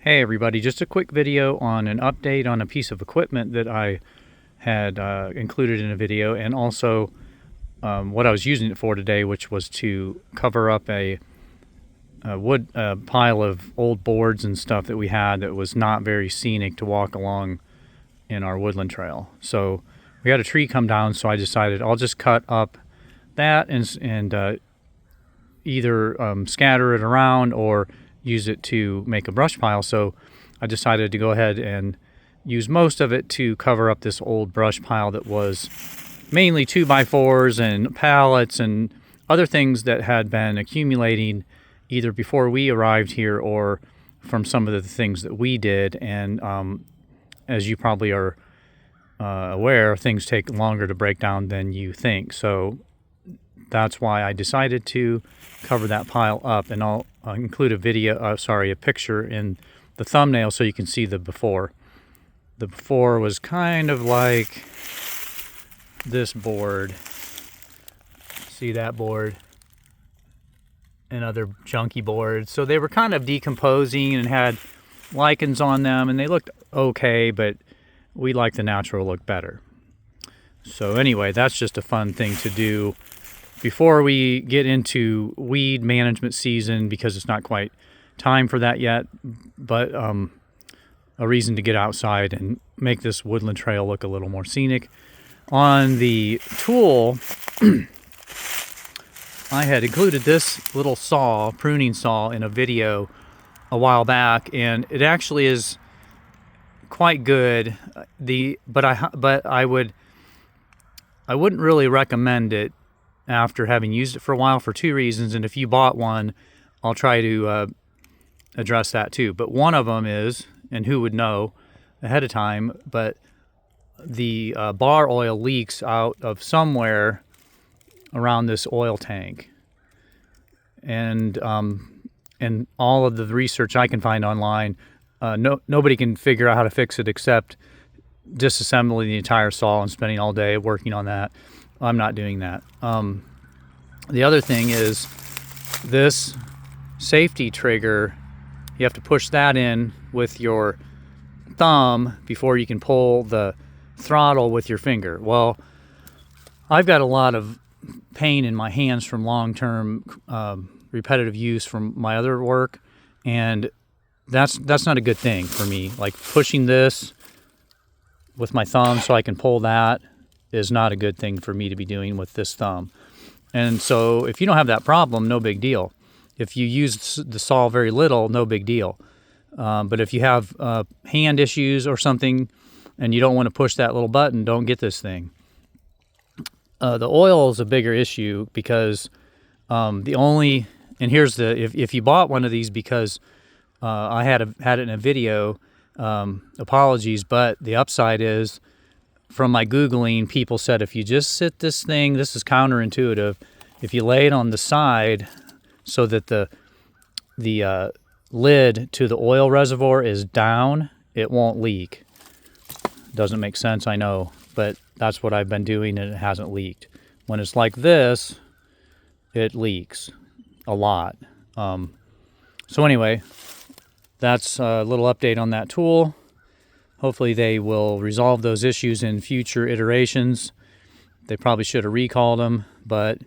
Hey everybody, just a quick video on an update on a piece of equipment that I had included in a video, and also what I was using it for today, which was to cover up a wood pile of old boards and stuff that we had that was not very scenic to walk along in our woodland trail. So we had a tree come down, so I decided I'll just cut up that and either scatter it around or use it to make a brush pile. So I decided to go ahead and use most of it to cover up this old brush pile that was mainly 2x4s and pallets and other things that had been accumulating either before we arrived here or from some of the things that we did. And as you probably are aware, things take longer to break down than you think. So that's why I decided to cover that pile up, and I'll include a picture in the thumbnail so you can see the before. The before was kind of like this board. See that board? And other junky boards. So they were kind of decomposing and had lichens on them, and they looked okay, but we like the natural look better. So anyway, that's just a fun thing to do before we get into weed management season, because it's not quite time for that yet, but a reason to get outside and make this woodland trail look a little more scenic. On the tool, I had included this little saw, pruning saw, in a video a while back, and it actually is quite good. But I wouldn't really recommend it after having used it for a while for two reasons. And if you bought one, I'll try to address that too. But one of them is, and who would know ahead of time, but the bar oil leaks out of somewhere around this oil tank. And all of the research I can find online, nobody can figure out how to fix it except disassembling the entire saw and spending all day working on that. I'm not doing that. The other thing is this safety trigger. You have to push that in with your thumb before you can pull the throttle with your finger. Well, I've got a lot of pain in my hands from long-term repetitive use from my other work, and that's not a good thing for me. Like pushing this with my thumb so I can pull that is not a good thing for me to be doing with this thumb. And so if you don't have that problem, no big deal. If you use the saw very little, no big deal. But if you have hand issues or something and you don't want to push that little button, don't get this thing. The oil is a bigger issue because if you bought one of these because I had it in a video, apologies, but the upside is, from my Googling, people said if you just sit this thing, this is counterintuitive, if you lay it on the side so that the lid to the oil reservoir is down, it won't leak. Doesn't make sense, I know, but that's what I've been doing and it hasn't leaked. When it's like this, it leaks a lot. So anyway, that's a little update on that tool. Hopefully they will resolve those issues in future iterations. They probably should have recalled them, but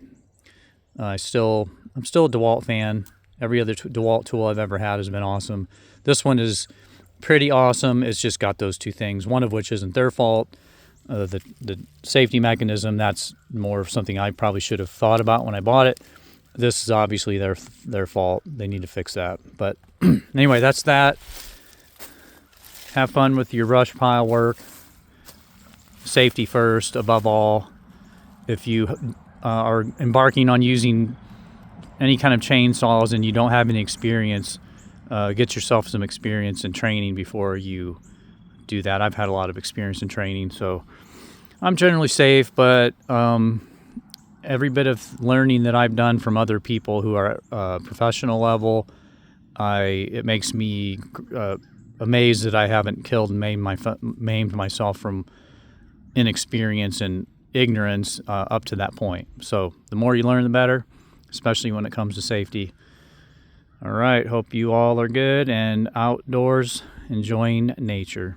I'm still a DeWalt fan. Every other DeWalt tool I've ever had has been awesome. This one is pretty awesome. It's just got those two things, one of which isn't their fault. The safety mechanism, that's more of something I probably should have thought about when I bought it. This is obviously their fault. They need to fix that. But anyway, that's that. Have fun with your brush pile work. Safety first, above all. If you are embarking on using any kind of chainsaws and you don't have any experience, get yourself some experience and training before you do that. I've had a lot of experience in training, so I'm generally safe, but every bit of learning that I've done from other people who are professional level, it makes me amazed that I haven't killed and maimed myself from inexperience and ignorance up to that point. So the more you learn, the better, especially when it comes to safety. All right, hope you all are good and outdoors enjoying nature.